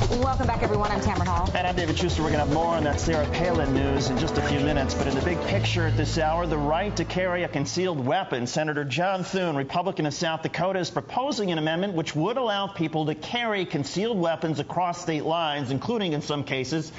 Welcome back, everyone. I'm Tamron Hall. And I'm David Schuster. We're going to have more on that Sarah Palin news in just a few minutes. But in the big picture at this hour, the right to carry a concealed weapon. Senator John Thune, Republican of South Dakota, is proposing an amendment which would allow people to carry concealed weapons across state lines, including, in some cases,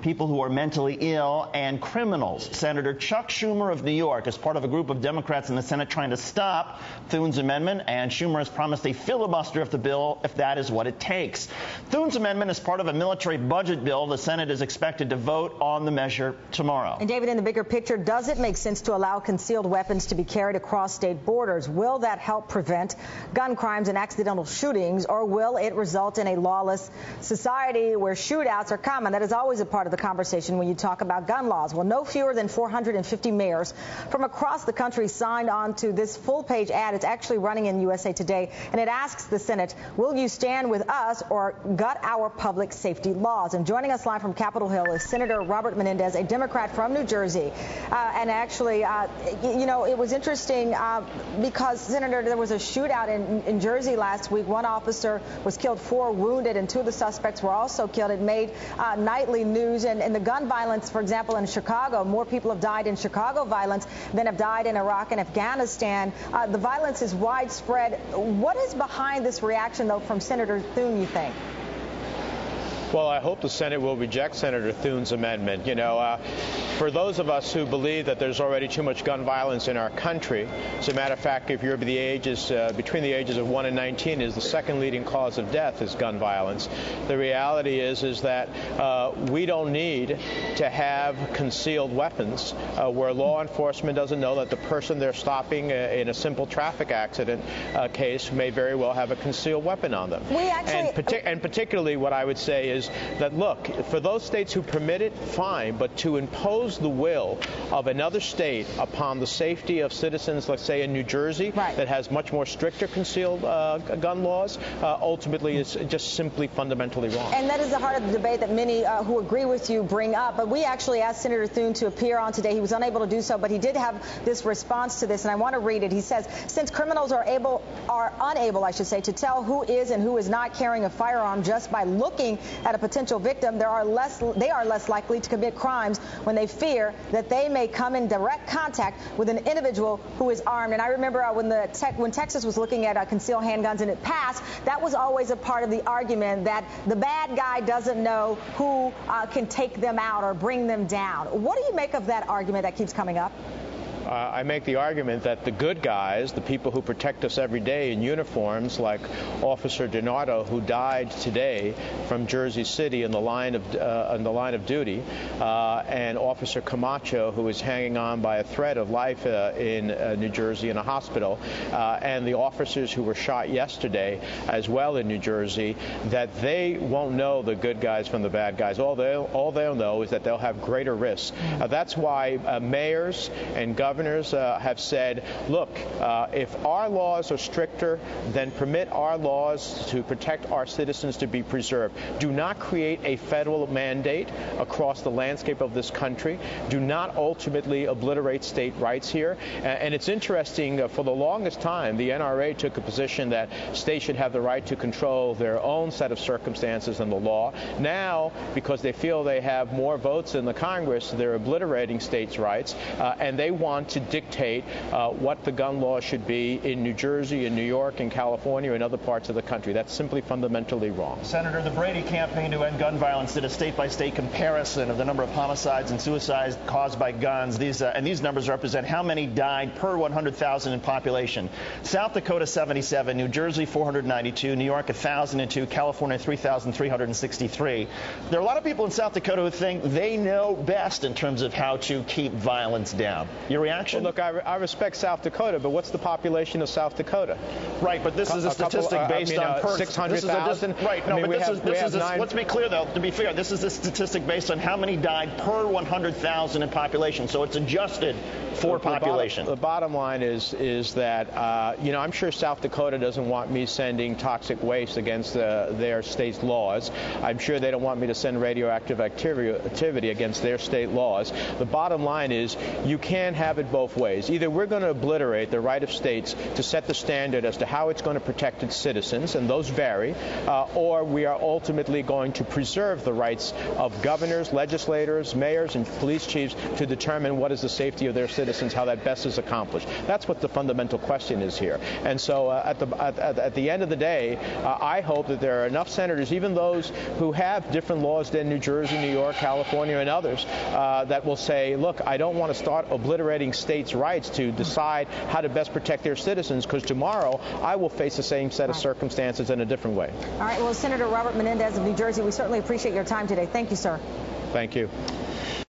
people who are mentally ill and criminals. Senator Chuck Schumer of New York is part of a group of Democrats in the Senate trying to stop Thune's amendment, and Schumer has promised a filibuster of the bill if that is what it takes. Thune's amendment is part of a military budget bill. The Senate is expected to vote on the measure tomorrow. And David, in the bigger picture, does it make sense to allow concealed weapons to be carried across state borders? Will that help prevent gun crimes and accidental shootings, or will it result in a lawless society where shootouts are common? That is always a part of the conversation when you talk about gun laws. Well, no fewer than 450 mayors from across the country signed on to this full-page ad. It's actually running in USA Today, and it asks the Senate, will you stand with us or gut our public safety laws? And joining us live from Capitol Hill is Senator Robert Menendez, a Democrat from New Jersey. And actually, you know, it was interesting because, Senator, there was a shootout in Jersey last week. One officer was killed, 4 wounded, and 2 of the suspects were also killed. It made nightly news. And the gun violence, for example, in Chicago, more people have died in Chicago violence than have died in Iraq and Afghanistan. The violence is widespread. What is behind this reaction, though, from Senator Thune, you think? Well, I hope the Senate will reject Senator Thune's amendment. You know, for those of us who believe that there's already too much gun violence in our country, as a matter of fact, if you're between the ages of 1 and 19, is the second leading cause of death is gun violence. The reality is that we don't need to have concealed weapons where law enforcement doesn't know that the person they're stopping in a simple traffic accident case may very well have a concealed weapon on them. And particularly what I would say is that, look, for those states who permit it, fine, but to impose the will of another state upon the safety of citizens, let's say in New Jersey, that has much more stricter concealed gun laws, ultimately is just simply fundamentally wrong. And that is the heart of the debate that many who agree with you bring up. But we actually asked Senator Thune to appear on today. He was unable to do so, but he did have this response to this, and I want to read it. He says, since criminals are unable, I should say, to tell who is and who is not carrying a firearm just by looking at a potential victim, they are less likely to commit crimes when they fear that they may come in direct contact with an individual who is armed. And I remember when Texas was looking at concealed handguns and it passed, that was always a part of the argument that the bad guy doesn't know who can take them out or bring them down. What do you make of that argument that keeps coming up? I make the argument that the good guys, the people who protect us every day in uniforms, like Officer DiNardo, who died today from Jersey City in the line of duty, and Officer Camacho, who is hanging on by a thread of life in New Jersey in a hospital, and the officers who were shot yesterday as well in New Jersey, that they won't know the good guys from the bad guys. All they'll know is that they'll have greater risk. That's why mayors and governors have said, look, if our laws are stricter, then permit our laws to protect our citizens to be preserved. Do not create a federal mandate across the landscape of this country. Do not ultimately obliterate state rights here. And it's interesting, for the longest time, the NRA took a position that states should have the right to control their own set of circumstances and the law. Now, because they feel they have more votes in the Congress, they're obliterating states' rights, and they want to dictate what the gun law should be in New Jersey, in New York, in California, and other parts of the country. That's simply fundamentally wrong. Senator, the Brady campaign to end gun violence did a state-by-state comparison of the number of homicides and suicides caused by guns. These numbers represent how many died per 100,000 in population. South Dakota, 77, New Jersey, 492, New York, 1,002, California, 3,363. There are a lot of people in South Dakota who think they know best in terms of how to keep violence down. Your reaction? Well, look, I respect South Dakota, but what's the population of South Dakota? Right, but this is a statistic based on 600,000. Right, no, let's be clear, though, to be fair, this is a statistic based on how many died per 100,000 in population, so it's adjusted for population. The bottom line is that, you know, I'm sure South Dakota doesn't want me sending toxic waste against their state's laws. I'm sure they don't want me to send radioactive activity against their state laws. The bottom line is you can't have it both ways. Either we're going to obliterate the right of states to set the standard as to how it's going to protect its citizens, and those vary, or we are ultimately going to preserve the rights of governors, legislators, mayors, and police chiefs to determine what is the safety of their citizens, how that best is accomplished. That's what the fundamental question is here. And so at the end of the day, I hope that there are enough senators, even those who have different laws than New Jersey, New York, California, and others, that will say, look, I don't want to start obliterating states' rights to decide how to best protect their citizens, because tomorrow I will face the same set of circumstances in a different way. All right. Well, Senator Robert Menendez of New Jersey, we certainly appreciate your time today. Thank you, sir. Thank you.